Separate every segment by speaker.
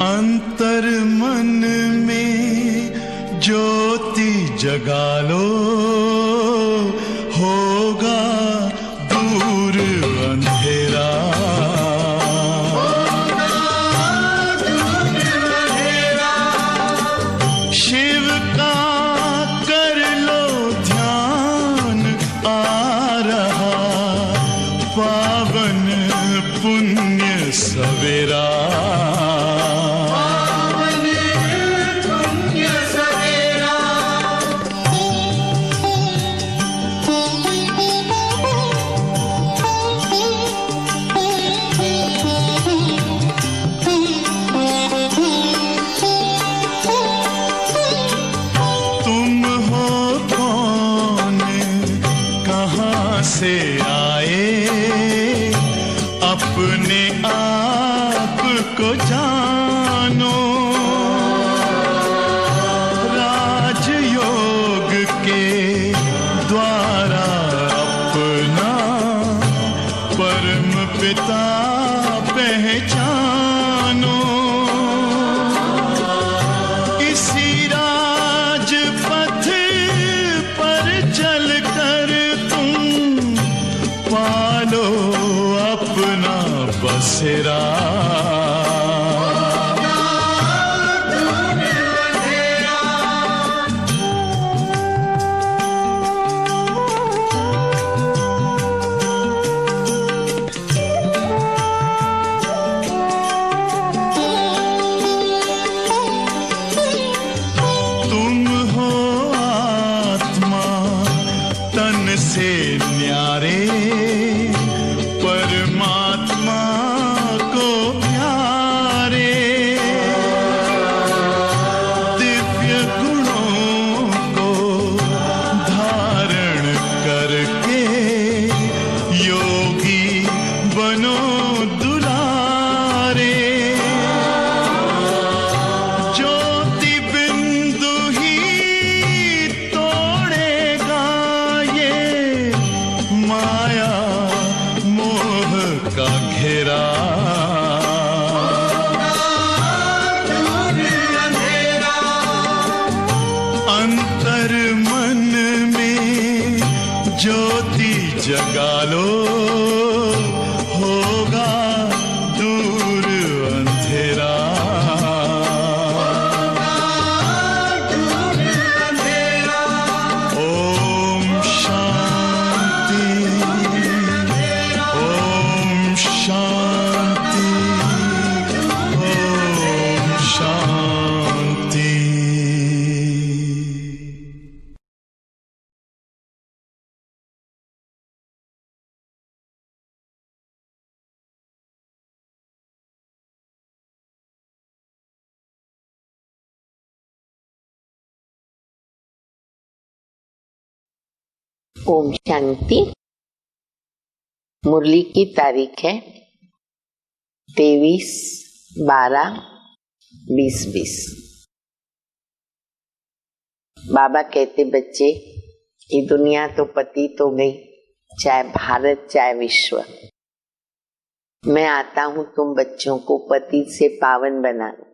Speaker 1: अंतर मन में ज्योति जगा लो, होगा दूर अंधेरा। शिव का कर लो ध्यान, आ रहा पावन पुण्य सवेरा। से आए अपने आप को जानो, राजयोग के द्वारा अपना परम पिता पहचानो। इसी राजपथ पर चलकर पालो अपना बसेरा। तुम हो आत्मा तन से न्यारे, परमात्मा को प्यारे। दिव्य गुणों को धारण करके योगी बनो दुलारे। ज्योति बिंदु ही तोड़ेगा ये माया का घेरा। अंतर मन में ज्योति जगा लो, होगा दूर अंधेरा। ओम शांति, ओम शांति, ओम शांति।
Speaker 2: ओम शांति। मुरली की तारीख है 23/12/2020। बाबा कहते बच्चे, ये दुनिया तो पतित हो गई, चाहे भारत चाहे विश्व। मैं आता हूँ तुम बच्चों को पतित से पावन बनाने।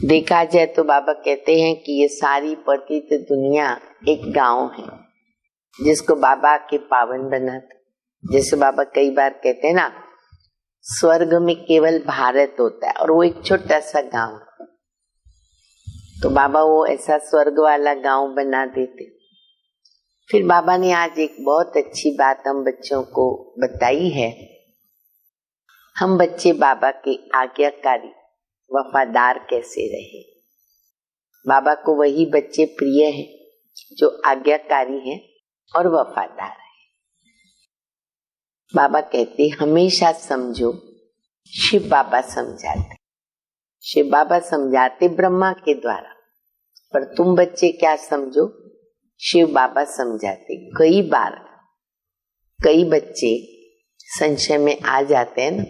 Speaker 2: देखा जाए तो बाबा कहते हैं कि ये सारी पतित दुनिया एक गांव है जिसको बाबा के पावन बनाते। जैसे बाबा कई बार कहते हैं ना, स्वर्ग में केवल भारत होता है और वो एक छोटा सा गांव है। तो बाबा वो ऐसा स्वर्ग वाला गांव बना देते। फिर बाबा ने आज एक बहुत अच्छी बात हम बच्चों को बताई है। हम बच्चे बाबा के आज्ञाकारी वफादार कैसे रहे। बाबा को वही बच्चे प्रिय हैं जो आज्ञाकारी हैं और वफादार है। बाबा कहते हमेशा समझो शिव बाबा समझाते। शिव बाबा समझाते ब्रह्मा के द्वारा, पर तुम बच्चे क्या समझो, शिव बाबा समझाते। कई बार कई बच्चे संशय में आ जाते हैं ना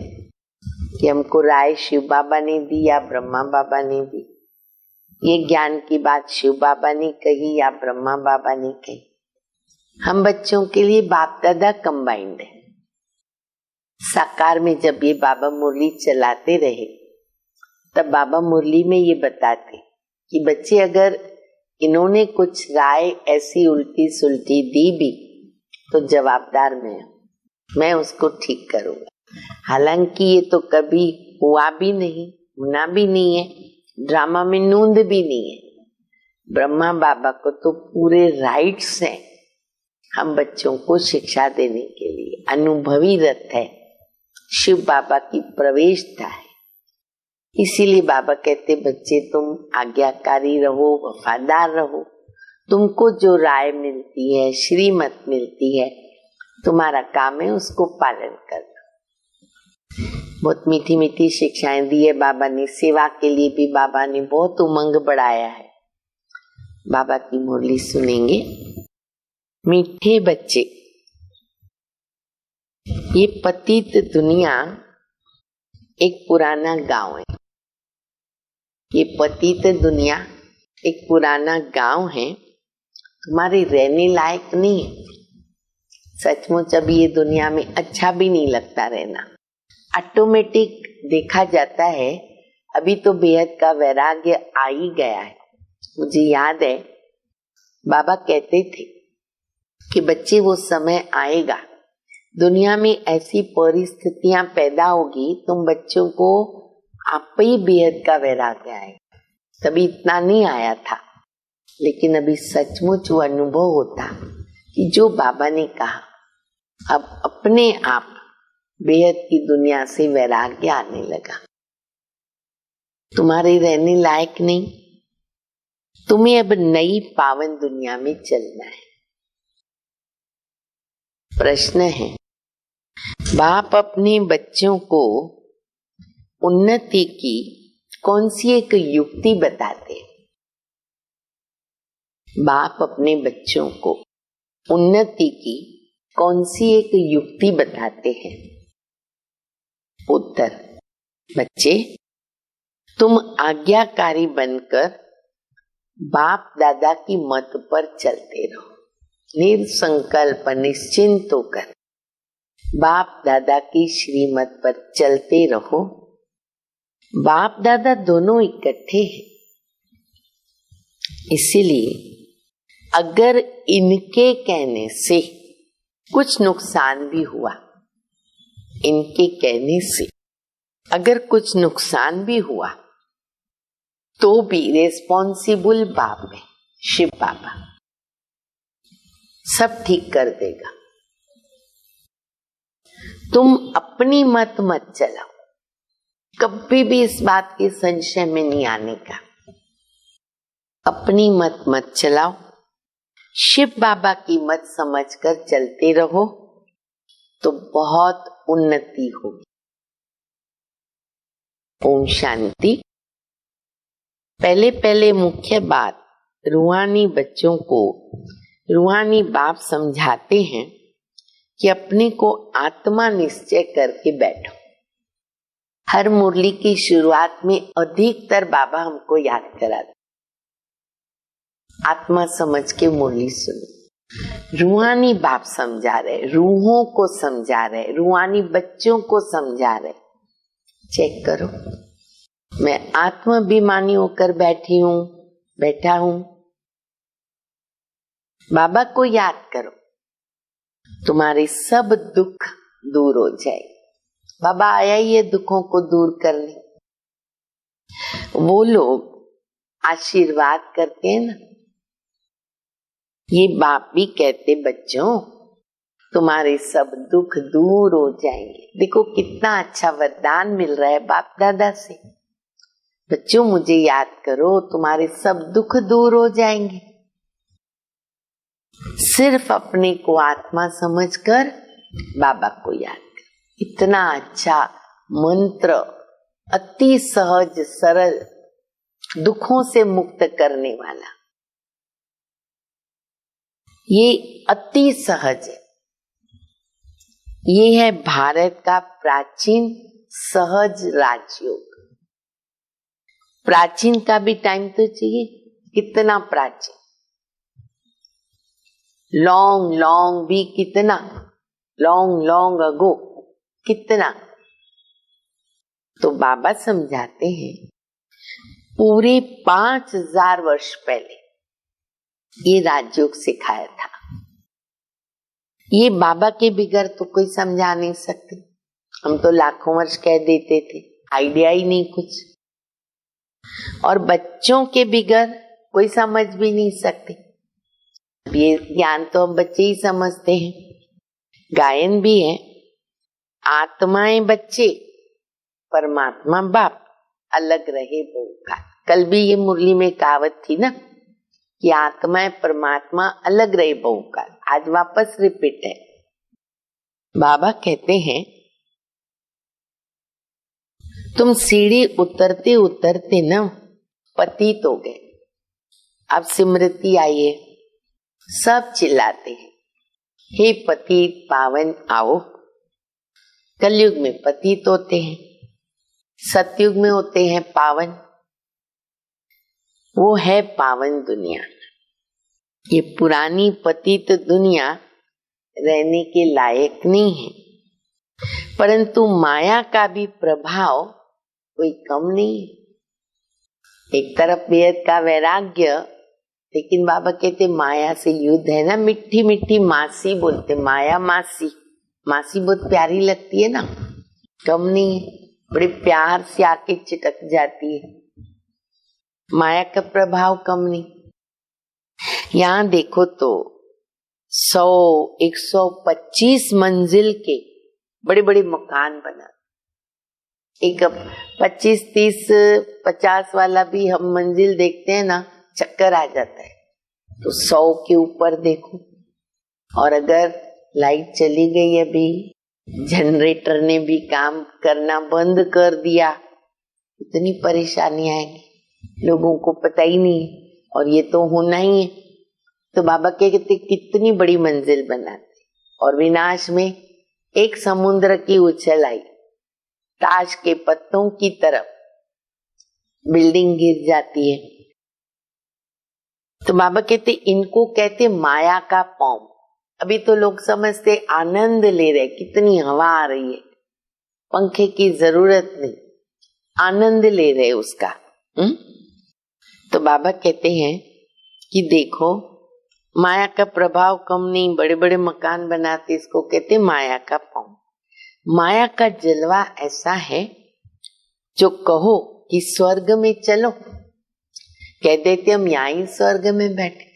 Speaker 2: कि हमको राय शिव बाबा ने दी या ब्रह्मा बाबा ने दी, ये ज्ञान की बात शिव बाबा ने कही या ब्रह्मा बाबा ने कही। हम बच्चों के लिए बाप दादा कंबाइंड है। साकार में जब ये बाबा मुरली चलाते रहे तब बाबा मुरली में ये बताते कि बच्चे अगर इन्होंने कुछ राय ऐसी उल्टी सुल्टी दी भी तो जवाबदार मैं उसको ठीक करूंगा। हालांकि ये तो कभी हुआ भी नहीं, होना भी नहीं है, ड्रामा में नूंद भी नहीं है। ब्रह्मा बाबा को तो पूरे राइट्स हैं हम बच्चों को शिक्षा देने के लिए। अनुभवी रथ है, शिव बाबा की प्रवेशता है। इसीलिए बाबा कहते बच्चे तुम आज्ञाकारी रहो, वफादार रहो। तुमको जो राय मिलती है, श्रीमत मिलती है, तुम्हारा काम है उसको पालन करना। बहुत मीठी मीठी शिक्षाएं दी है बाबा ने। सेवा के लिए भी बाबा ने बहुत उमंग बढ़ाया है। बाबा की मुरली सुनेंगे। मीठे बच्चे, ये पतित दुनिया एक पुराना गांव है। ये पतित दुनिया एक पुराना गांव है, तुम्हारे रहने लायक नहीं है। सचमुच अभी ये दुनिया में अच्छा भी नहीं लगता रहना। ऑटोमेटिक देखा जाता है। अभी तो बेहद का वैराग्य आ ही गया है। मुझे याद है बाबा कहते थे कि बच्चे वो समय आएगा, दुनिया में ऐसी परिस्थितियां पैदा होगी, तुम बच्चों को आप ही बेहद का वैराग्य आएगा। तभी इतना नहीं आया था, लेकिन अभी सचमुच वो अनुभव होता कि जो बाबा ने कहा, अब अपने आप बेहद की दुनिया से वैराग्य आने लगा। तुम्हारे रहने लायक नहीं, तुम्हें अब नई पावन दुनिया में चलना है। प्रश्न है, बाप अपने बच्चों को उन्नति की कौन सी एक युक्ति बताते हैं? बाप अपने बच्चों को उन्नति की कौन सी एक युक्ति बताते हैं? उत्तर, बच्चे तुम आज्ञाकारी बनकर बाप दादा की मत पर चलते रहो। निर्संकल्प निश्चिंत होकर बाप दादा की श्रीमत पर चलते रहो। बाप दादा दोनों इकट्ठे हैं, इसीलिए अगर इनके कहने से कुछ नुकसान भी हुआ, इनके कहने से अगर कुछ नुकसान भी हुआ, तो भी रेस्पॉन्सिबल बाप है, शिव बाबा सब ठीक कर देगा। तुम अपनी मत मत चलाओ, कभी भी इस बात के संशय में नहीं आने का। अपनी मत मत चलाओ, शिव बाबा की मत समझकर चलते रहो, तो बहुत उन्नति होगी। ओम शांति। पहले पहले मुख्य बात, रूहानी बच्चों को रूहानी बाप समझाते हैं कि अपने को आत्मा निश्चय करके बैठो। हर मुरली की शुरुआत में अधिकतर बाबा हमको याद कराते, आत्मा समझ के मुरली सुनो। रूहानी बाप समझा रहे, रूहों को समझा रहे, रूहानी बच्चों को समझा रहे। चेक करो, मैं आत्माभिमानी होकर बैठा हूं। बाबा को याद करो, तुम्हारे सब दुख दूर हो जाए। बाबा आया ही है दुखों को दूर करने। वो लोग आशीर्वाद करते हैं ना, ये बाप भी कहते बच्चों तुम्हारे सब दुख दूर हो जाएंगे। देखो कितना अच्छा वरदान मिल रहा है बाप दादा से। बच्चों मुझे याद करो, तुम्हारे सब दुख दूर हो जाएंगे। सिर्फ अपने को आत्मा समझकर बाबा को याद कर। इतना अच्छा मंत्र, अति सहज सरल, दुखों से मुक्त करने वाला। ये अति सहज है। ये है भारत का प्राचीन सहज राजयोग। प्राचीन का भी टाइम तो चाहिए, कितना प्राचीन। लॉन्ग भी कितना, लॉन्ग अगो कितना। तो बाबा समझाते हैं पूरे 5000 वर्ष पहले ये राजयोग सिखाया था। ये बाबा के बिगैर तो कोई समझा नहीं सकते। हम तो लाखों वर्ष कह देते थे, आइडिया ही नहीं कुछ। और बच्चों के बिगैर कोई समझ भी नहीं सकते। ये ज्ञान तो हम बच्चे ही समझते हैं। गायन भी है, आत्माएं बच्चे, परमात्मा बाप, अलग रहे बहुकाल। कल भी ये मुरली में कहावत थी ना कि आत्माएं परमात्मा अलग रहे बहुकाल। आज वापस रिपीट है। बाबा कहते हैं तुम सीढ़ी उतरते उतरते ना पतित हो गए। अब स्मृति आई है, सब चिल्लाते हैं, हे पतित पावन आओ। कलयुग में पतित होते हैं, सतयुग में होते हैं पावन। वो है पावन दुनिया। ये पुरानी पतित दुनिया रहने के लायक नहीं है। परंतु माया का भी प्रभाव कोई कम नहीं है। एक तरफ बेहद का वैराग्य, लेकिन बाबा कहते माया से युद्ध है ना। मिट्टी मिट्टी मासी बोलते, माया मासी। मासी बहुत प्यारी लगती है ना, कम नहीं है, बड़े प्यार से आके चिटक जाती है। माया का प्रभाव कम नहीं। यहाँ देखो तो 100, 125 मंजिल के बड़े बड़े मकान बना। एक 25, 30, 50 वाला भी हम मंजिल देखते हैं ना, चक्कर आ जाता है। तो 100 के ऊपर देखो। और अगर लाइट चली गई, अभी जनरेटर ने भी काम करना बंद कर दिया, इतनी परेशानी आएगी, लोगों को पता ही नहीं। और ये तो होना ही है। तो बाबा कहते कितनी बड़ी मंजिल बनाते। और विनाश में एक समुद्र की उछल आई, ताश के पत्तों की तरफ बिल्डिंग गिर जाती है। तो बाबा कहते इनको कहते माया का पौम। अभी तो लोग समझते आनंद ले रहे, कितनी हवा आ रही है, पंखे की जरूरत नहीं, आनंद ले रहे उसका। तो बाबा कहते हैं कि देखो माया का प्रभाव कम नहीं, बड़े बड़े मकान बनाते, इसको कहते माया का पौम। माया का जलवा ऐसा है, जो कहो कि स्वर्ग में चलो, कह देते हम यहाँ ही स्वर्ग में बैठे।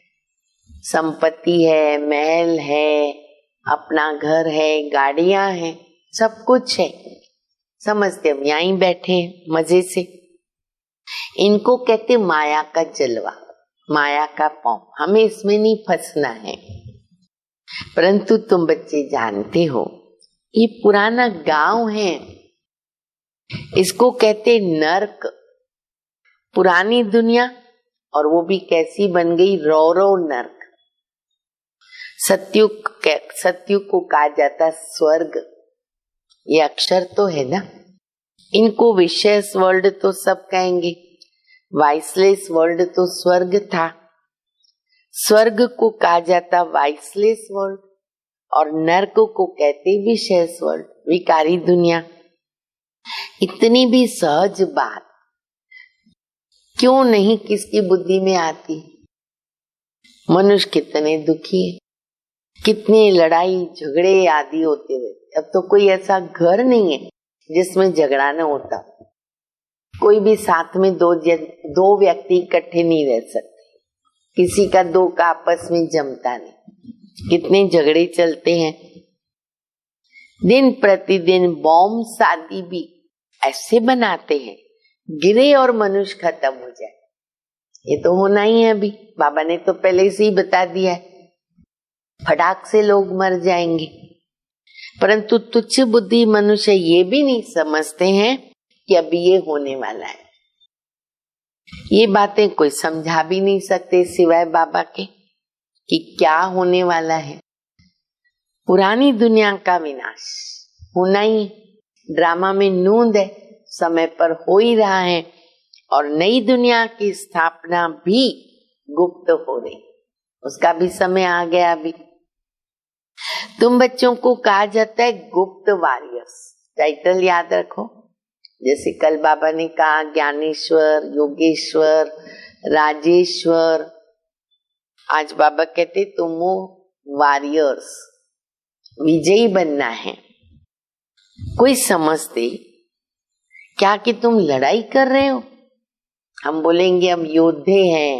Speaker 2: संपत्ति है, महल है, अपना घर है, गाड़ियां हैं, सब कुछ है, समझते हम यहाँ ही बैठे हैं मजे से। इनको कहते माया का जलवा, माया का पौम। हमें इसमें नहीं फंसना है। परंतु तुम बच्चे जानते हो, ये पुराना गांव है, इसको कहते नर्क। पुरानी दुनिया, और वो भी कैसी बन गई, रौरव नर्क। सत्युग को कहा जाता स्वर्ग। ये अक्षर तो है ना। इनको विशेष वर्ल्ड तो सब कहेंगे, वाइसलेस वर्ल्ड तो स्वर्ग था। स्वर्ग को कहा जाता वाइसलेस वर्ल्ड, और नर्क को कहते विशेष वर्ल्ड, विकारी दुनिया। इतनी भी सहज बात क्यों नहीं किसकी बुद्धि में आती। मनुष्य कितने दुखी है, कितनी लड़ाई झगड़े आदि होते रहते। अब तो कोई ऐसा घर नहीं है जिसमें झगड़ा न होता। कोई भी साथ में दो व्यक्ति इकट्ठे नहीं रह सकते, किसी का दो का आपस में जमता नहीं। कितने झगड़े चलते हैं दिन प्रतिदिन। बॉम्ब शादी भी ऐसे बनाते हैं, गिरे और मनुष्य खत्म हो जाए। ये तो होना ही है। अभी बाबा ने तो पहले से ही बता दिया है, फटाक से लोग मर जाएंगे। परंतु तुच्छ बुद्धि मनुष्य ये भी नहीं समझते हैं कि अभी ये होने वाला है। ये बातें कोई समझा भी नहीं सकते सिवाय बाबा के कि क्या होने वाला है। पुरानी दुनिया का विनाश होना ही, ड्रामा में नूंद है, समय पर हो ही रहा है। और नई दुनिया की स्थापना भी गुप्त हो रही, उसका भी समय आ गया। अभी तुम बच्चों को कहा जाता है गुप्त वॉरियर्स। टाइटल याद रखो, जैसे कल बाबा ने कहा ज्ञानेश्वर, योगेश्वर, राजेश्वर। आज बाबा कहते तुम हो वॉरियर्स, विजयी बनना है। कोई समझते क्या कि तुम लड़ाई कर रहे हो? हम बोलेंगे हम योद्धे हैं,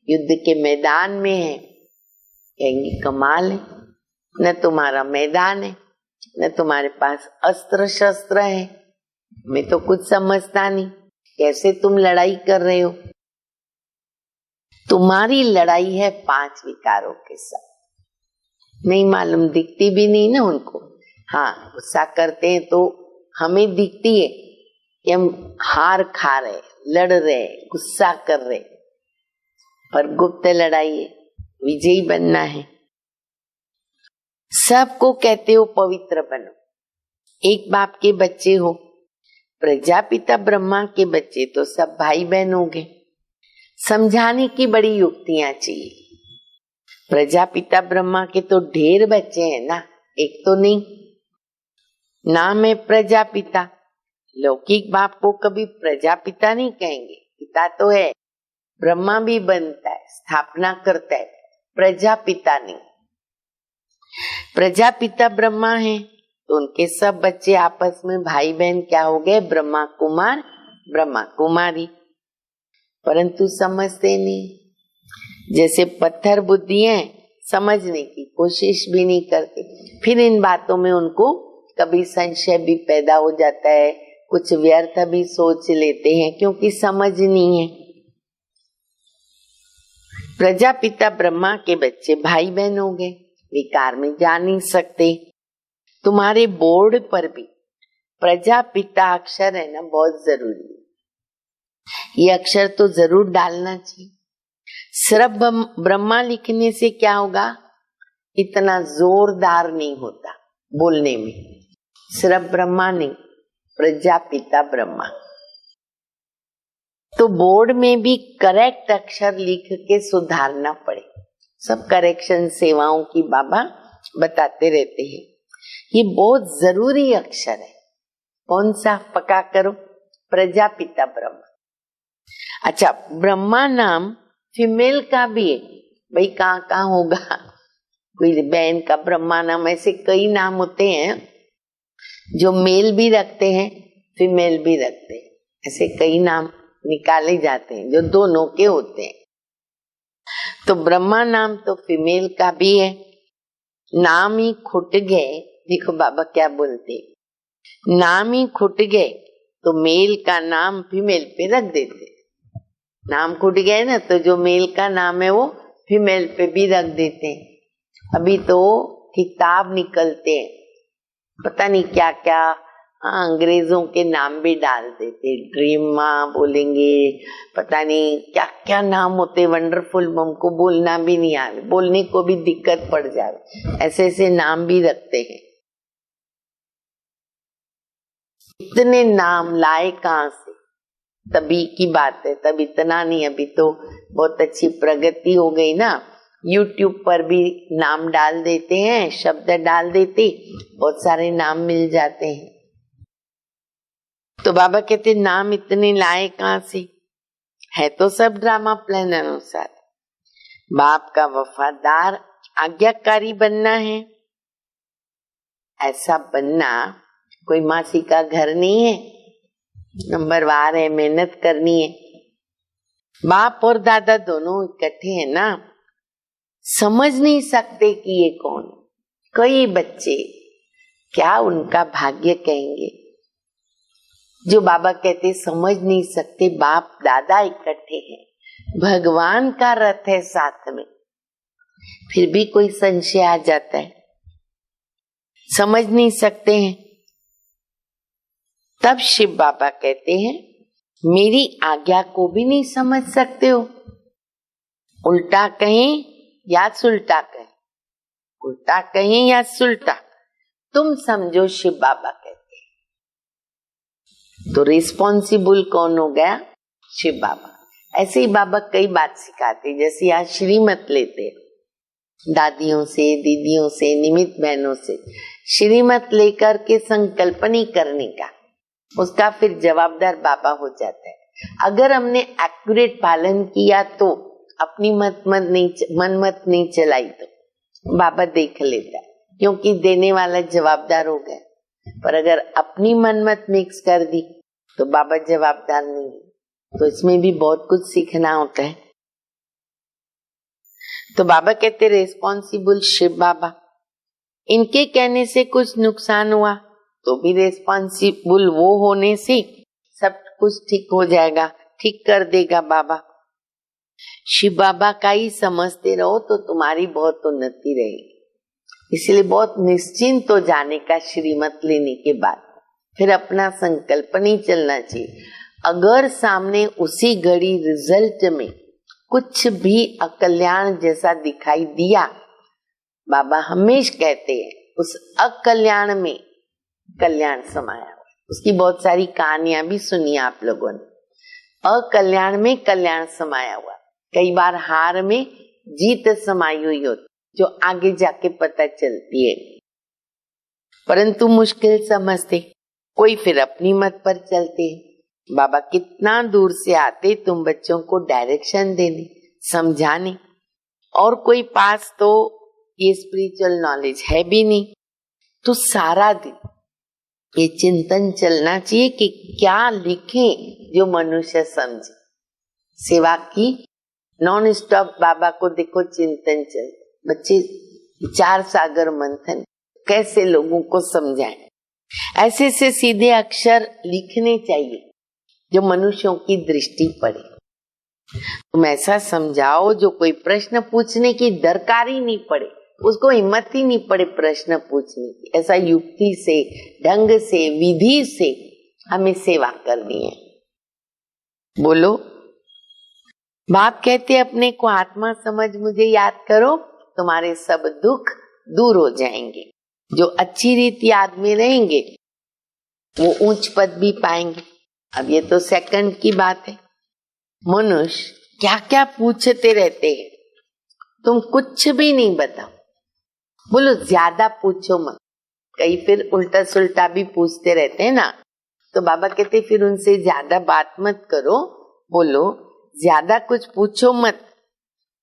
Speaker 2: युद्ध के मैदान में हैं। कहेंगे कमाल है, न तुम्हारा मैदान है, न तुम्हारे पास अस्त्र शस्त्र है। मैं तो कुछ समझता नहीं, कैसे तुम लड़ाई कर रहे हो? तुम्हारी लड़ाई है 5 विकारों के साथ। नहीं मालूम, दिखती भी नहीं ना उनको। हाँ, गुस्सा करते हैं तो हमें दिखती है कि हम हार खा रहे, लड़ रहे, गुस्सा कर रहे, पर गुप्त लड़ाई है, विजयी बनना है। सबको कहते हो पवित्र बनो। एक बाप के बच्चे हो, प्रजापिता ब्रह्मा के बच्चे तो सब भाई बहन होंगे। समझाने की बड़ी युक्तियां चाहिए। प्रजापिता ब्रह्मा के तो ढेर बच्चे हैं ना, एक तो नहीं। नाम है प्रजापिता। लौकिक बाप को कभी प्रजापिता नहीं कहेंगे, पिता तो है, ब्रह्मा भी बनता है, स्थापना करता है, प्रजापिता नहीं। प्रजापिता ब्रह्मा है तो उनके सब बच्चे आपस में भाई बहन क्या हो गए? ब्रह्मा कुमार, ब्रह्मा कुमारी। परंतु समझते नहीं। जैसे पत्थर बुद्धि है, समझने की कोशिश भी नहीं करते। फिर इन बातों में उनको कभी संशय भी पैदा हो जाता है, कुछ व्यर्थ भी सोच लेते हैं क्योंकि समझ नहीं है। प्रजापिता ब्रह्मा के बच्चे भाई बहन हो गए, विकार में जा नहीं सकते। तुम्हारे बोर्ड पर भी प्रजापिता अक्षर है ना, बहुत जरूरी है। ये अक्षर तो जरूर डालना चाहिए। सिर्फ ब्रह्मा लिखने से क्या होगा? इतना जोरदार नहीं होता बोलने में। सिर्फ ब्रह्मा नहीं, प्रजापिता ब्रह्मा। तो बोर्ड में भी करेक्ट अक्षर लिख के सुधारना पड़े। सब करेक्शन सेवाओं की बाबा बताते रहते हैं। ये बहुत जरूरी अक्षर है। कौन सा? पक्का करो, प्रजापिता ब्रह्मा। अच्छा, ब्रह्मा नाम फीमेल का भी है भाई, कहाँ कहाँ होगा? कोई बहन का ब्रह्मा नाम, ऐसे कई नाम होते हैं जो मेल भी रखते हैं, फीमेल भी रखते हैं। ऐसे कई नाम निकाले जाते हैं जो दोनों के होते हैं। तो ब्रह्मा नाम तो फीमेल का भी है। नाम ही खुट गए, देखो बाबा क्या बोलते, नाम ही खुट गए तो मेल का नाम फीमेल पे रख देते। नाम खुट गए ना, तो जो मेल का नाम है वो फीमेल पे भी रख देते हैं। अभी तो किताब निकलते हैं, पता नहीं क्या क्या, हाँ, अंग्रेजों के नाम भी डाल देते। ड्रीम माँ बोलेंगे, पता नहीं क्या क्या नाम होते, वंडरफुल। हमको बोलना भी नहीं आवे, बोलने को भी दिक्कत पड़ जाए, ऐसे ऐसे नाम भी रखते हैं। इतने नाम लाए कहाँ से? तभी की बात है, तब इतना नहीं। अभी तो बहुत अच्छी प्रगति हो गई ना, YouTube पर भी नाम डाल देते हैं, शब्द डाल देते, बहुत सारे नाम मिल जाते हैं। तो बाबा कहते नाम इतने लाए कहाँ से? है तो सब ड्रामा प्लान अनुसार। बाप का वफादार आज्ञाकारी बनना है। ऐसा बनना कोई मासी का घर नहीं है, नंबरवार है, मेहनत करनी है। बाप और दादा दोनों इकट्ठे हैं ना, समझ नहीं सकते कि ये कौन। कई बच्चे क्या उनका भाग्य कहेंगे जो बाबा कहते समझ नहीं सकते। बाप दादा इकट्ठे हैं, भगवान का रथ है साथ में, फिर भी कोई संशय आ जाता है, समझ नहीं सकते हैं। तब शिव बाबा कहते हैं मेरी आज्ञा को भी नहीं समझ सकते हो। उल्टा कहें या सुलटा कहें, उल्टा कहें या सुलटा, तुम समझो शिव बाबा कहते हैं। तो रिस्पॉन्सिबल कौन हो गया? शिव बाबा। ऐसे ही बाबा कई बात सिखाते, जैसे आज श्रीमत लेते दादियों से, दीदियों से, निमित बहनों से, श्रीमत लेकर के संकल्प नहीं करने का। उसका फिर जवाबदार बाबा हो जाता है। अगर हमने एक्यूरेट पालन किया तो, अपनी मनमत नहीं चलाई तो बाबा देख लेता है, क्योंकि देने वाला जवाबदार हो गया। पर अगर अपनी मनमत मिक्स कर दी तो बाबा जवाबदार नहीं है। तो इसमें भी बहुत कुछ सीखना होता है। तो बाबा कहते रेस्पॉन्सिबल शिव बाबा, इनके कहने से कुछ नुकसान हुआ तो भी रेस्पॉन्सिबल वो होने से सब कुछ ठीक हो जाएगा, ठीक कर देगा बाबा। शिव बाबा का ही समझते रहो तो तुम्हारी बहुत उन्नति रहेगी। इसलिए बहुत निश्चिंत हो जाने का श्रीमत लेने के बाद फिर अपना संकल्प नहीं चलना चाहिए। अगर सामने उसी घड़ी रिजल्ट में कुछ भी अकल्याण जैसा दिखाई दिया, बाबा हमेशा कहते हैं उस अकल्याण में कल्याण समाया हुआ। उसकी बहुत सारी कहानियां भी सुनी आप लोगों ने। अकल्याण में कल्याण समाया हुआ। कई बार हार में जीत समाई हुई होती, जो आगे जाके पता चलती है। परंतु मुश्किल समझते, कोई फिर अपनी मत पर चलते। बाबा कितना दूर से आते तुम बच्चों को डायरेक्शन देने, समझाने, और कोई पास तो ये स्पिरिचुअल नॉलेज है भी नहीं। तो सारा दिन ये चिंतन चलना चाहिए कि क्या लिखें जो मनुष्य समझे। सेवा की नॉन स्टॉप बाबा को देखो चिंतन चल, बच्चे विचार सागर मंथन, कैसे लोगों को समझाएं। ऐसे से सीधे अक्षर लिखने चाहिए जो मनुष्यों की दृष्टि पड़े। तुम ऐसा समझाओ जो कोई प्रश्न पूछने की दरकार ही नहीं पड़े, उसको हिम्मत ही नहीं पड़े प्रश्न पूछने की। ऐसा युक्ति से, ढंग से, विधि से हमें सेवा करनी है। बोलो। बाप कहते अपने को आत्मा समझ मुझे याद करो, तुम्हारे सब दुख दूर हो जाएंगे। जो अच्छी रीति याद में रहेंगे वो उच्च पद भी पाएंगे। अब ये तो सेकंड की बात है। मनुष्य क्या क्या पूछते रहते हैं, तुम कुछ भी नहीं बताओ। बोलो ज्यादा पूछो मत। कई फिर उल्टा सुल्टा भी पूछते रहते हैं ना, तो बाबा कहते फिर उनसे ज्यादा बात मत करो। बोलो ज्यादा कुछ पूछो मत,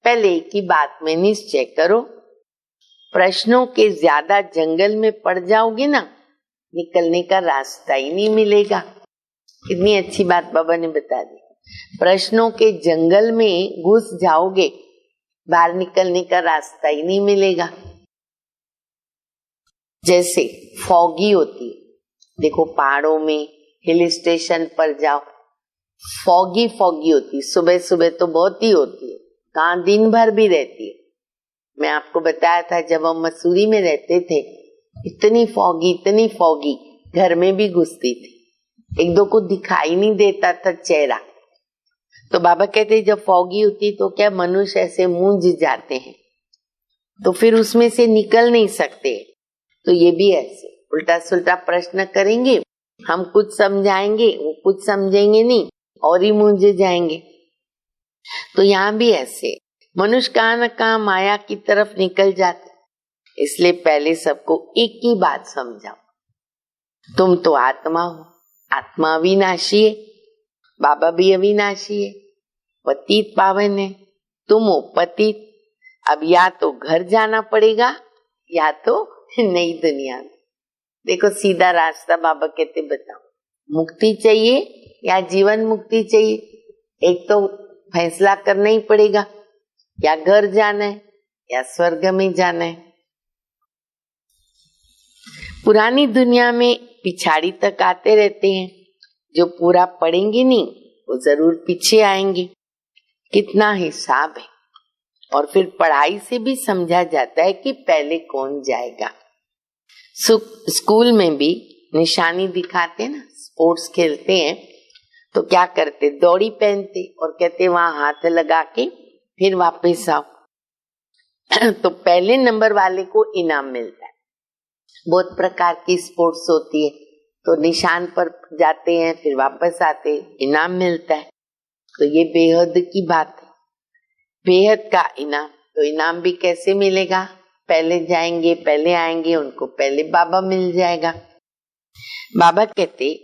Speaker 2: पहले एक ही बात में निश्चय करो। प्रश्नों के ज्यादा जंगल में पड़ जाओगे ना, निकलने का रास्ता ही नहीं मिलेगा। कितनी अच्छी बात बाबा ने बता दी। प्रश्नों के जंगल में घुस जाओगे, बाहर निकलने का रास्ता ही नहीं मिलेगा। जैसे फॉगी होती है, देखो पहाड़ों में हिल स्टेशन पर जाओ, फॉगी होती, सुबह सुबह तो बहुत ही होती है, कहाँ दिन भर भी रहती है। मैं आपको बताया था जब हम मसूरी में रहते थे, इतनी फॉगी घर में भी घुसती थी, एक दो को दिखाई नहीं देता था चेहरा। तो बाबा कहते जब फॉगी होती तो क्या मनुष्य ऐसे मूंझ जाते हैं, तो फिर उसमें से निकल नहीं सकते। तो ये भी ऐसे उल्टा सुल्टा प्रश्न करेंगे, हम कुछ समझाएंगे वो कुछ समझेंगे नहीं और ही मूंझ जाएंगे। तो यहाँ भी ऐसे मनुष्य कहाँ न कहाँ माया की तरफ निकल जाते। इसलिए पहले सबको एक ही बात समझाओ, तुम तो आत्मा हो, आत्मा अविनाशी है, बाबा भी अविनाशी है, पतित पावन है, तुम हो पतित। अब या तो घर जाना पड़ेगा या तो नई दुनिया में। देखो सीधा रास्ता बाबा कहते बताओ, मुक्ति चाहिए या जीवन मुक्ति चाहिए, एक तो फैसला करना ही पड़ेगा, या घर जाना है या स्वर्ग में जाना है। पुरानी दुनिया में पिछाड़ी तक आते रहते हैं, जो पूरा पढ़ेंगे नहीं वो जरूर पीछे आएंगे। कितना हिसाब है। और फिर पढ़ाई से भी समझा जाता है कि पहले कौन जाएगा। स्कूल में भी निशानी दिखाते हैं ना, स्पोर्ट्स खेलते हैं तो क्या करते, दौड़ी पहनते और कहते वहां हाथ लगा के फिर वापस आओ। तो पहले नंबर वाले को इनाम मिलता है। बहुत प्रकार की स्पोर्ट्स होती है, तो निशान पर जाते हैं फिर वापस आते, इनाम मिलता है। तो ये बेहद की बात है, बेहद का इनाम। तो इनाम भी कैसे मिलेगा, पहले जाएंगे पहले आएंगे, उनको पहले बाबा मिल जाएगा। बाबा कहते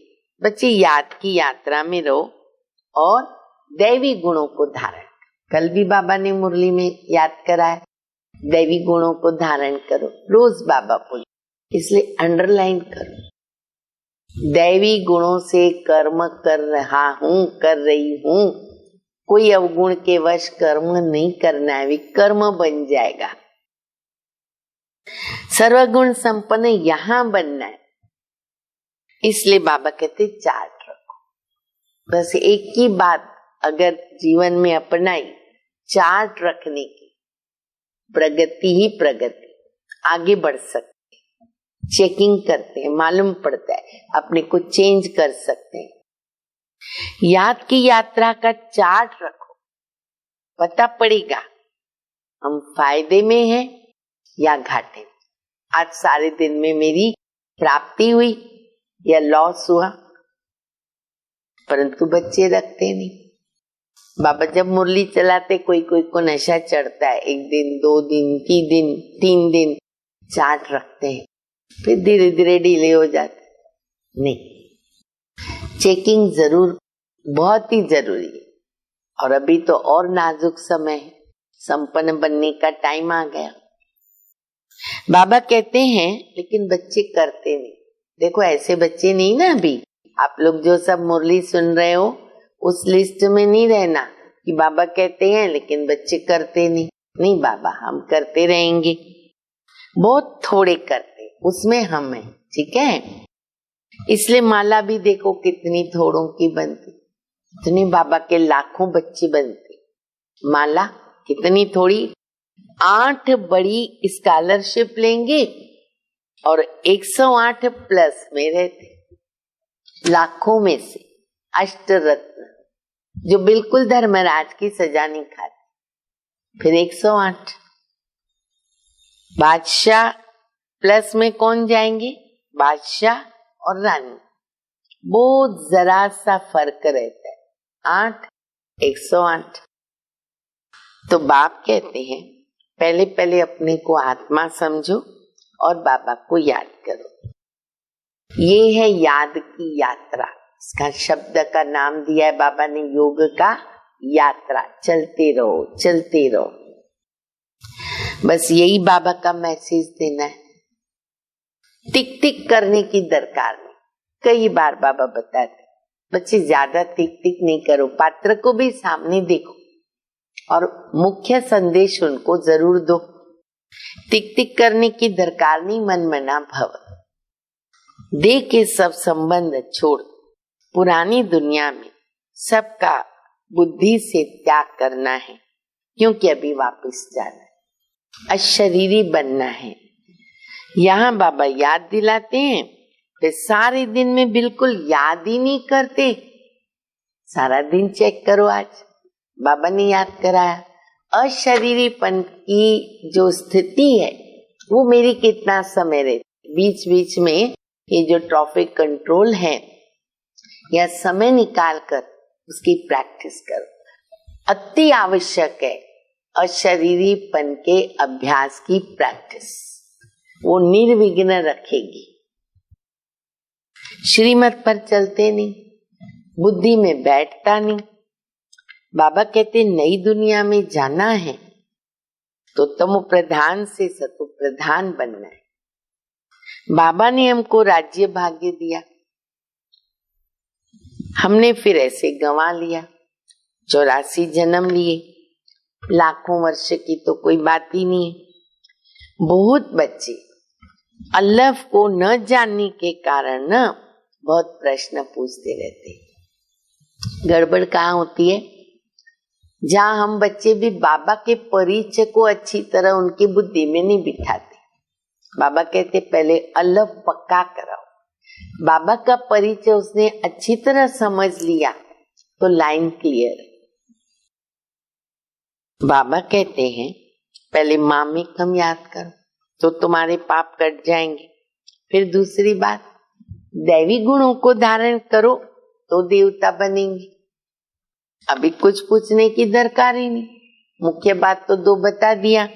Speaker 2: बच्चे याद की यात्रा में रहो और दैवी गुणों को धारण। कल भी बाबा ने मुरली में याद कराया, दैवी गुणों को धारण करो, रोज बाबा बोले, इसलिए अंडरलाइन करो। दैवी गुणों से कर्म कर रहा हूं, कर रही हूं। कोई अवगुण के वश कर्म नहीं करना है, विकर्म बन जाएगा। सर्वगुण संपन्न यहां बनना है। इसलिए बाबा कहते चार्ट रखो। बस एक ही बात अगर जीवन में अपनाई, चार्ट रखने की, प्रगति ही प्रगति, आगे बढ़ सकते, चेकिंग करते हैं, मालूम पड़ता है, अपने को चेंज कर सकते हैं। याद की यात्रा का चार्ट रखो, पता पड़ेगा हम फायदे में हैं या घाटे में। आज सारे दिन में मेरी प्राप्ति हुई या लॉस हुआ, परंतु बच्चे रखते नहीं। बाबा जब मुरली चलाते कोई कोई को नशा चढ़ता है, 1 दिन 2 दिन 3 दिन 3 दिन चार्ट रखते हैं, फिर धीरे धीरे ढीले हो जाते। नहीं, चेकिंग जरूर बहुत ही जरूरी है। और अभी तो और नाजुक समय है, संपन्न बनने का टाइम आ गया। बाबा कहते हैं लेकिन बच्चे करते नहीं। देखो ऐसे बच्चे नहीं ना, अभी आप लोग जो सब मुरली सुन रहे हो उस लिस्ट में नहीं रहना कि बाबा कहते हैं लेकिन बच्चे करते नहीं। नहीं बाबा, हम करते रहेंगे, बहुत थोड़े करते, उसमें हम हैं, ठीक है। इसलिए माला भी देखो कितनी थोड़ों की बनती, इतनी बाबा के लाखों बच्चे बनते। माला कितनी थोड़ी, 8 बड़ी स्कॉलरशिप लेंगे और 108 प्लस में रहते, लाखों में से अष्टरत्न जो बिल्कुल धर्मराज की सजा नहीं खाते, फिर 108 बादशाह प्लस में कौन जाएंगे, बादशाह और रानी, बहुत जरा सा फर्क रहता है, 8 108। तो बाप कहते हैं पहले पहले अपने को आत्मा समझो और बाबा को याद करो। ये है याद की यात्रा। इसका शब्द का नाम दिया है बाबा ने, योग का यात्रा। चलते रहो, चलते रहो, बस यही बाबा का मैसेज देना है। टिक टिक करने की दरकार नहीं। कई बार बाबा बताते बच्चे ज्यादा टिक टिक नहीं करो, पात्र को भी सामने देखो और मुख्य संदेश उनको जरूर दो। टिक टिक करने की दरकार नहीं, मन मना भव। दे के सब संबंध छोड़, पुरानी दुनिया में सबका बुद्धि से त्याग करना है, क्योंकि अभी वापस जाना है, अशरीरी बनना है। यहाँ बाबा याद दिलाते हैं, फिर सारे दिन में बिल्कुल याद ही नहीं करते। सारा दिन चेक करो, आज बाबा ने याद कराया। अशरीरीपन की जो स्थिति है वो मेरी कितना समय रहती, बीच बीच में ये जो ट्रैफिक कंट्रोल है या समय निकाल कर उसकी प्रैक्टिस करो। अति आवश्यक है अशरीरीपन के अभ्यास की प्रैक्टिस, वो निर्विघ्न रखेगी। श्रीमत पर चलते नहीं, बुद्धि में बैठता नहीं। बाबा कहते नई दुनिया में जाना है तो तमो प्रधान से सतो प्रधान बनना है। बाबा ने हमको राज्य भाग्य दिया, हमने फिर ऐसे गंवा लिया। 84 जन्म लिए, लाखों वर्ष की तो कोई बात ही नहीं है। बहुत बच्चे अल्लाह को न जानने के कारण न बहुत प्रश्न पूछते रहते। गड़बड़ कहाँ होती है, जहाँ हम बच्चे भी बाबा के परिचय को अच्छी तरह उनकी बुद्धि में नहीं बिठाते। बाबा कहते पहले अल्लाह पक्का कराओ। बाबा का परिचय उसने अच्छी तरह समझ लिया तो लाइन क्लियर। बाबा कहते हैं पहले मामिकम याद करो तो तुम्हारे पाप कट जाएंगे। फिर दूसरी बात, दैवी गुणों को धारण करो तो देवता बनेंगे। अभी कुछ पूछने की दरकार ही नहीं, मुख्य बात तो 2 बता दिया।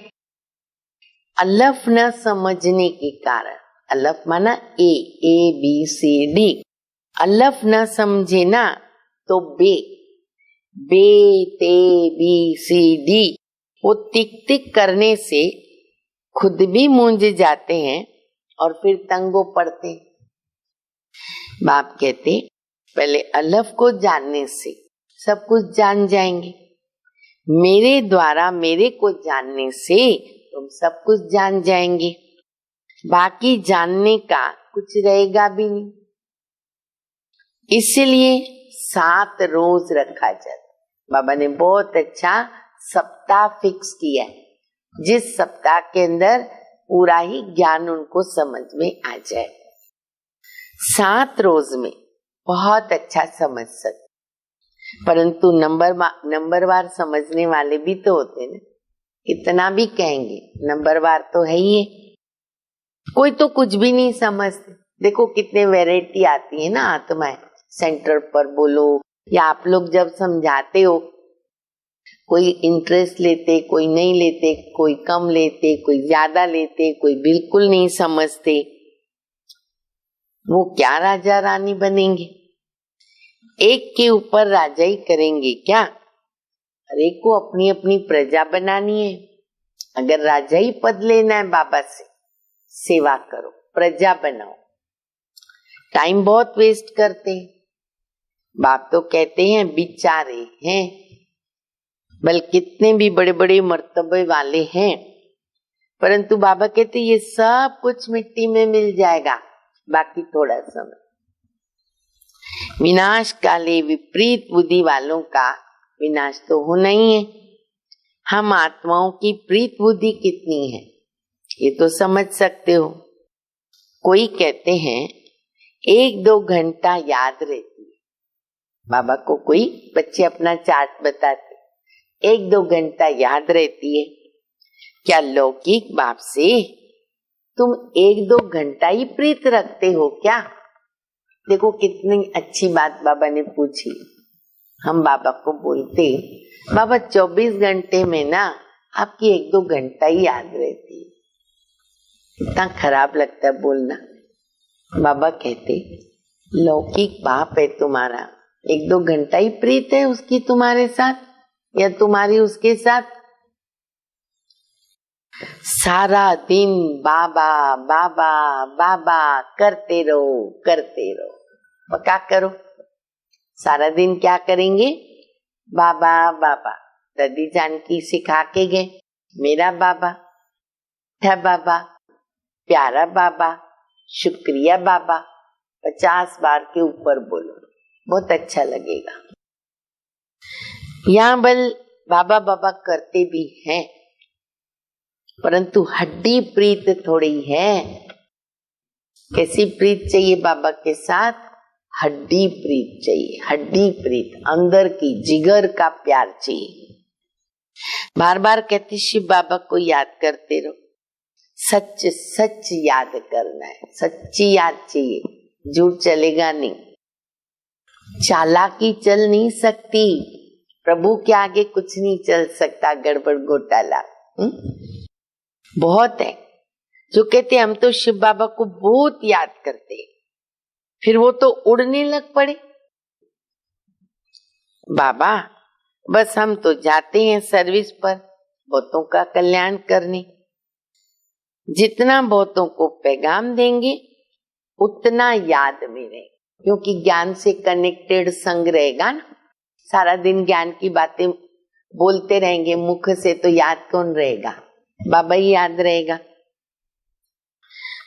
Speaker 2: अलफ न समझने के कारण, अलफ माना ए बी सी डी, अलफ न समझे ना तो बे ते बी सी डी वो टिक टिक करने से खुद भी मूंझ जाते हैं और फिर तंगो पड़ते। बाप कहते पहले अलफ को जानने से सब कुछ जान जाएंगे। मेरे द्वारा मेरे को जानने से तुम सब कुछ जान जाएंगे। बाकी जानने का कुछ रहेगा भी नहीं। इसलिए 7 रोज रखा जाता। बाबा ने बहुत अच्छा सप्ताह फिक्स किया है, जिस सप्ताह के अंदर पूरा ही ज्ञान उनको समझ में आ जाए। 7 रोज में बहुत अच्छा समझ सकते, परंतु नंबरवार समझने वाले भी तो होते हैं। इतना भी कहेंगे नंबरवार तो है ही है, कोई तो कुछ भी नहीं समझते। देखो कितने वैरायटी आती है ना आत्माएं। सेंटर पर बोलो या आप लोग जब समझाते हो, कोई इंटरेस्ट लेते, कोई नहीं लेते, कोई कम लेते, कोई ज्यादा लेते, कोई बिल्कुल नहीं समझते। वो क्या राजा रानी बनेंगे? एक के ऊपर राजा ही करेंगे क्या? हर एक को अपनी अपनी प्रजा बनानी है। अगर राजा ही पद लेना है बाबा से, सेवा करो, प्रजा बनाओ। टाइम बहुत वेस्ट करते हैं। बाप तो कहते हैं बिचारे हैं, बल्कि कितने भी बड़े बड़े मर्तबे वाले हैं, परंतु बाबा कहते ये सब कुछ मिट्टी में मिल जाएगा, बाकी थोड़ा समय। विनाश काले विपरीत बुद्धि वालों का विनाश तो होना ही है। हम आत्माओं की प्रीत बुद्धि कितनी है ये तो समझ सकते हो। कोई कहते हैं 1-2 घंटा याद रहती है। बाबा को कोई बच्चे अपना चार्ट बताते, 1-2 घंटा याद रहती है। क्या लौकिक बाप से तुम 1-2 घंटा ही प्रीत रखते हो क्या? देखो कितनी अच्छी बात बाबा ने पूछी। हम बाबा को बोलते, बाबा 24 घंटे में ना आपकी 1-2 घंटा ही याद रहती है। इतना खराब लगता है बोलना। बाबा कहते लौकिक बाप है तुम्हारा, 1-2 घंटा ही प्रीत है उसकी तुम्हारे साथ या तुम्हारी उसके साथ। सारा दिन बाबा बाबा बाबा करते रहो। पक्का करो। सारा दिन क्या करेंगे? बाबा बाबा। दादी जानकी सिखा के गए, मेरा बाबा, था बाबा, प्यारा बाबा, शुक्रिया बाबा। 50 बार के ऊपर बोलो, बहुत अच्छा लगेगा। यहाँ बल बाबा बाबा करते भी हैं, परंतु हड्डी प्रीत थोड़ी है। कैसी प्रीत चाहिए बाबा के साथ? हड्डी प्रीत चाहिए, हड्डी प्रीत, अंदर की जिगर का प्यार चाहिए। बार बार कहते शिव बाबा को याद करते रहो। सच सच याद करना है, सच्ची याद चाहिए, झूठ चलेगा नहीं। चालाकी चल नहीं सकती, प्रभु के आगे कुछ नहीं चल सकता, गड़बड़ घोटाला बहुत है। जो कहते हम तो शिव बाबा को बहुत याद करते, फिर वो तो उड़ने लग पड़े। बाबा बस हम तो जाते हैं सर्विस पर बहुतों का कल्याण करने। जितना बहुतों को पैगाम देंगे उतना याद में रहे, क्योंकि ज्ञान से कनेक्टेड संग रहेगा ना। सारा दिन ज्ञान की बातें बोलते रहेंगे मुख से तो याद कौन रहेगा? बाबा ही याद रहेगा।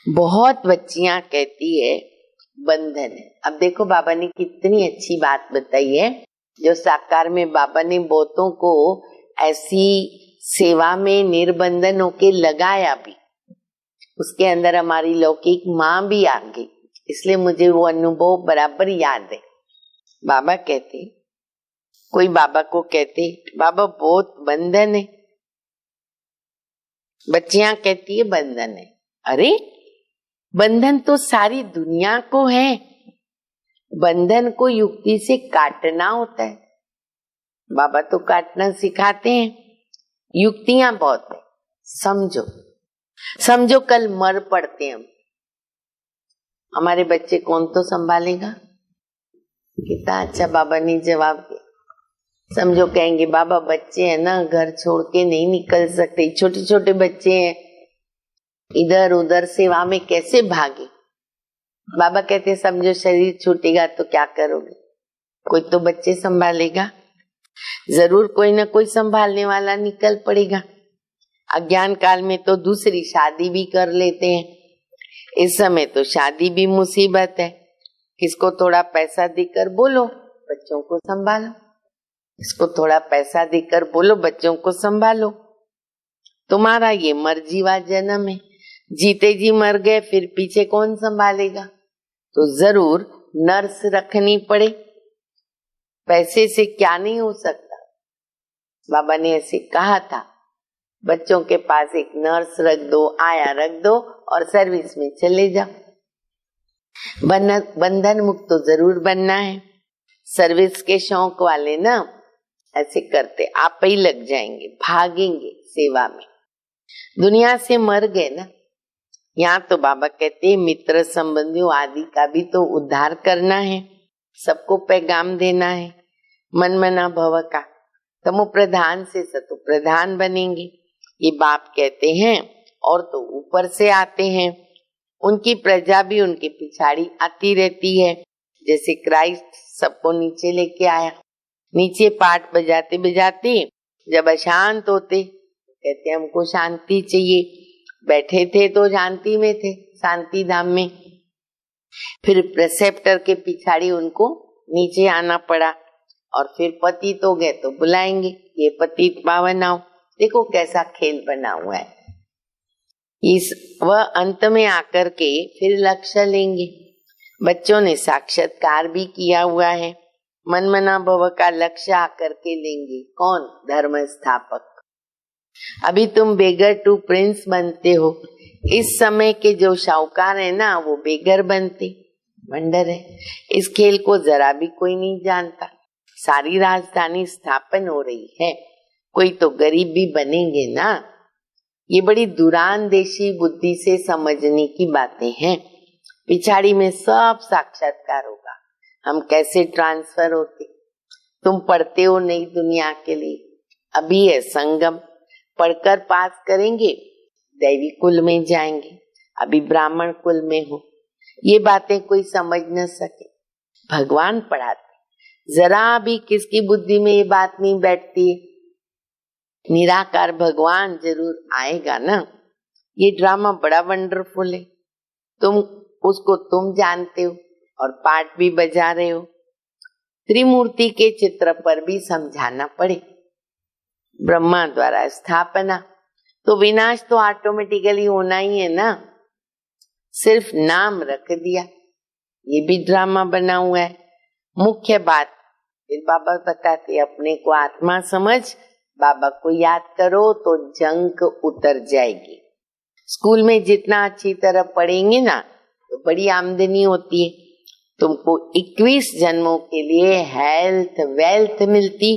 Speaker 2: बहुत बच्चियां कहती है बंधन है। अब देखो बाबा ने कितनी अच्छी बात बताई है, जो साकार में बाबा ने बहुतों को ऐसी सेवा में निर्बंधन होके लगाया भी। उसके अंदर हमारी लौकिक माँ भी आ गई, इसलिए मुझे वो अनुभव बराबर याद है। बाबा कहते, कोई बाबा को कहते बाबा बहुत बंधन है, बच्चियां कहती है बंधन है। अरे बंधन तो सारी दुनिया को है, बंधन को युक्ति से काटना होता है। बाबा तो काटना सिखाते हैं, युक्तियां बहुत है। समझो कल मर पड़ते हम, हमारे बच्चे कौन तो संभालेगा? कितना अच्छा बाबा ने जवाब दिया। समझो कहेंगे बाबा बच्चे हैं ना, घर छोड़ के नहीं निकल सकते, छोटे छोटे बच्चे हैं, इधर उधर सेवा में कैसे भागे। बाबा कहते समझो शरीर छूटेगा तो क्या करोगे, कोई तो बच्चे संभालेगा, जरूर कोई ना कोई संभालने वाला निकल पड़ेगा। अज्ञान काल में तो दूसरी शादी भी कर लेते हैं, इस समय तो शादी भी मुसीबत है। किसको थोड़ा पैसा देकर बोलो बच्चों को संभालो, इसको थोड़ा पैसा देकर बोलो बच्चों को संभालो। तुम्हारा ये मर्जीवा जन्म है, जीते जी मर गए फिर पीछे कौन संभालेगा। तो जरूर नर्स रखनी पड़े, पैसे से क्या नहीं हो सकता। बाबा ने ऐसे कहा था, बच्चों के पास एक नर्स रख दो, आया रख दो और सर्विस में चले जाओ। बंधन मुक्त तो जरूर बनना है। सर्विस के शौक वाले ना ऐसे करते, आप ही लग जाएंगे, भागेंगे सेवा में। दुनिया से मर गए ना, यहाँ तो बाबा कहते हैं मित्र संबंधियों आदि का भी तो उद्धार करना है, सबको पैगाम देना है। मन मना भव का तमो प्रधान से सतो प्रधान बनेंगे, ये बाप कहते हैं। और तो ऊपर से आते हैं, उनकी प्रजा भी उनके पिछाड़ी आती रहती है। जैसे क्राइस्ट सबको नीचे लेके आया, नीचे पाठ बजाते बजाते जब अशांत होते कहते हमको शांति चाहिए, बैठे थे तो शांति में थे, शांति धाम में। फिर प्रेसेप्टर के पिछाड़ी उनको नीचे आना पड़ा, और फिर पतित हो गए तो बुलाएंगे ये पतित पावन आओ। देखो कैसा खेल बना हुआ है। वह अंत में आकर के फिर लक्ष्य लेंगे। बच्चों ने साक्षात्कार भी किया हुआ है, मन मना भव का लक्ष्य आकर के लेंगे। कौन? धर्म स्थापक। अभी तुम बेगर टू प्रिंस बनते हो, इस समय के जो शाहूकार है ना वो बेगर बनते। वंडर है, इस खेल को जरा भी कोई नहीं जानता। सारी राजधानी स्थापन हो रही है, कोई तो गरीब भी बनेंगे ना। ये बड़ी दुरानदेशी बुद्धि से समझने की बातें हैं। पिछाड़ी में सब साक्षात्कार होगा, हम कैसे ट्रांसफर होते। तुम पढ़ते हो नई दुनिया के लिए, अभी है संगम, पढ़कर पास करेंगे दैवी कुल में जाएंगे, अभी ब्राह्मण कुल में हो। ये बातें कोई समझ न सके, भगवान पढ़ाते। जरा भी किसकी बुद्धि में ये बात नहीं बैठती है, निराकार भगवान जरूर आएगा ना। ये ड्रामा बड़ा वंडरफुल है, तुम उसको तुम जानते हो और पाठ भी बजा रहे हो। त्रिमूर्ति के चित्र पर भी समझाना पड़े। ब्रह्मा द्वारा स्थापना, तो विनाश तो ऑटोमेटिकली होना ही है ना, सिर्फ नाम रख दिया, ये भी ड्रामा बना हुआ है। मुख्य बात फिर बाबा बताते, अपने को आत्मा समझ, बाबा को याद करो तो जंग उतर जाएगी। स्कूल में जितना अच्छी तरह पढ़ेंगे ना तो बड़ी आमदनी होती है। तुमको 21 जन्मों के लिए हेल्थ वेल्थ मिलती,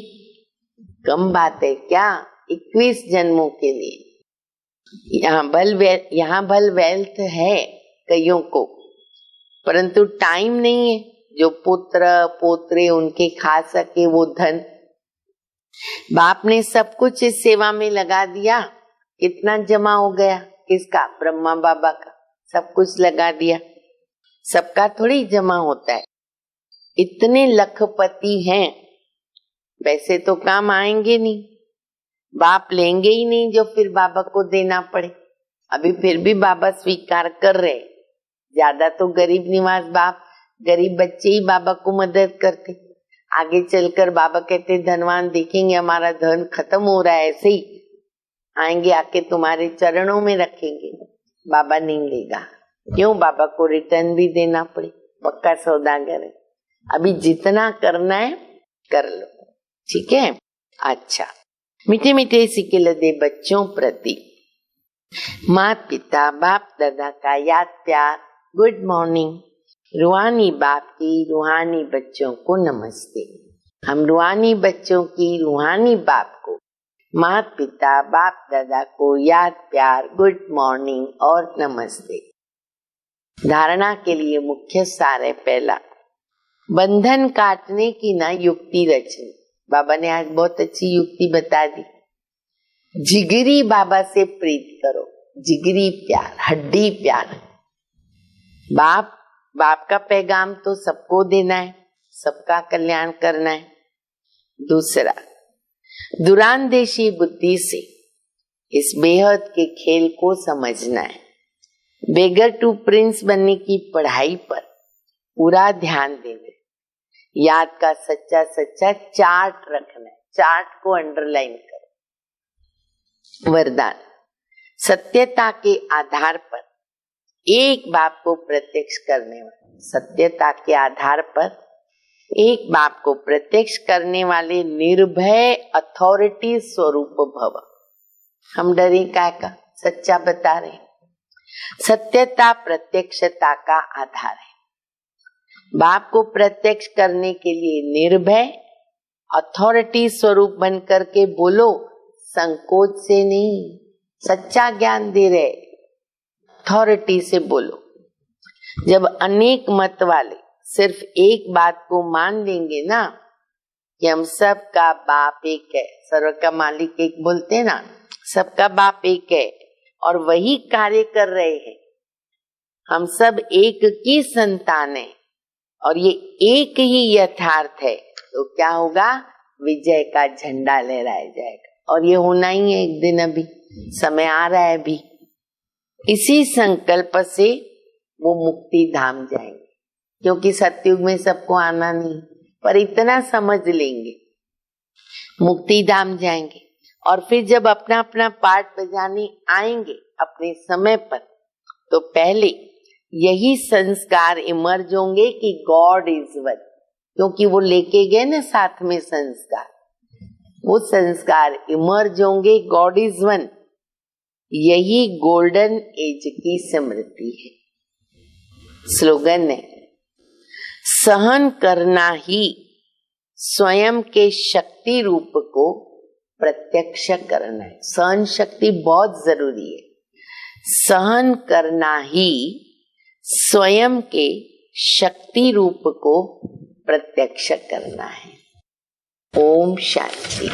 Speaker 2: कम बात है क्या? 21 जन्मों के लिए यहाँ भल वेल्थ है कईयों को, परंतु टाइम नहीं है जो पुत्र पोत्रे उनके खा सके वो धन। बाप ने सब कुछ इस सेवा में लगा दिया, कितना जमा हो गया, किसका? ब्रह्मा बाबा का, सब कुछ लगा दिया। सबका थोड़ी जमा होता है, इतने लखपति हैं, वैसे तो काम आएंगे नहीं, बाप लेंगे ही नहीं जो फिर बाबा को देना पड़े। अभी फिर भी बाबा स्वीकार कर रहे, ज्यादा तो गरीब निवास बाप, गरीब बच्चे ही बाबा को मदद करते। आगे चलकर बाबा कहते धनवान देखेंगे हमारा धन खत्म हो रहा है, ऐसे ही आएंगे आके तुम्हारे चरणों में रखेंगे, बाबा नहीं लेगा। क्यों? बाबा को रिटर्न भी देना पड़े, पक्का सौदागर है। अभी जितना करना है कर लो, ठीक है। अच्छा, मीठे मीठे सिक्के दे बच्चों प्रति माता पिता बाप दादा का याद प्यार, गुड मॉर्निंग। रूहानी बाप की रूहानी बच्चों को नमस्ते। हम रूहानी बच्चों की रूहानी बाप को, माता पिता बाप दादा को याद प्यार, गुड मॉर्निंग और नमस्ते। धारणा के लिए मुख्य सार है, पहला बंधन काटने की ना युक्ति रचनी। बाबा ने आज बहुत अच्छी युक्ति बता दी। जिगरी बाबा से प्रीत करो, जिगरी प्यार, हड्डी प्यार। बाप का पैगाम तो सबको देना है, सबका कल्याण करना है। दूसरा, दुरांदेशी बुद्धि से इस बेहद के खेल को समझना है। बेगर टू प्रिंस बनने की पढ़ाई पर पूरा ध्यान देना है। याद का सच्चा सच्चा चार्ट रखना है, चार्ट को अंडरलाइन करो। वरदान, सत्यता के आधार पर एक बाप को प्रत्यक्ष करने वाले, सत्यता के आधार पर एक बाप को प्रत्यक्ष करने वाले निर्भय अथॉरिटी स्वरूप भव। हम डरे क्या का, सच्चा बता रहे। सत्यता प्रत्यक्षता का आधार है। बाप को प्रत्यक्ष करने के लिए निर्भय अथॉरिटी स्वरूप बन करके बोलो, संकोच से नहीं, सच्चा ज्ञान दे रहे, अथॉरिटी से बोलो। जब अनेक मत वाले सिर्फ एक बात को मान लेंगे ना कि हम सबका बाप एक है, सर्व का मालिक एक बोलते हैं ना, सबका बाप एक है और वही कार्य कर रहे हैं, हम सब एक की संतान है और ये एक ही यथार्थ है, तो क्या होगा? विजय का झंडा लहराया जाएगा। और ये होना ही है एक दिन, अभी समय आ रहा है। अभी इसी संकल्प से वो मुक्ति धाम जाएंगे, क्योंकि सतयुग में सबको आना नहीं, पर इतना समझ लेंगे मुक्ति धाम जाएंगे। और फिर जब अपना अपना पार्ट बजाने आएंगे अपने समय पर, तो पहले यही संस्कार इमर्ज होंगे कि गॉड इज वन, क्योंकि वो लेके गए ना साथ में संस्कार, वो संस्कार इमर्ज होंगे, गॉड इज वन। यही गोल्डन एज की स्मृति है। स्लोगन है, सहन करना ही स्वयं के शक्ति रूप को प्रत्यक्ष करना है। सहन शक्ति बहुत जरूरी है। सहन करना ही स्वयं के शक्ति रूप को प्रत्यक्ष करना है। ओम शांति।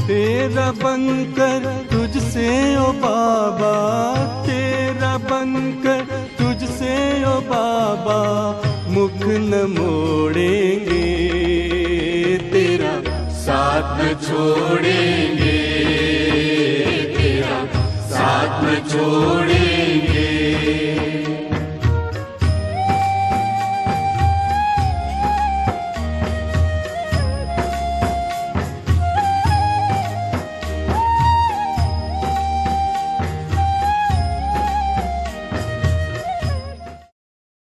Speaker 1: तेरा बनकर तुझसे ओ बाबा, तेरा बनकर तुझसे ओ बाबा, मुख न मोड़ेंगे, तेरा साथ न छोड़ेंगे, तेरा साथ न छोड़ेंगे।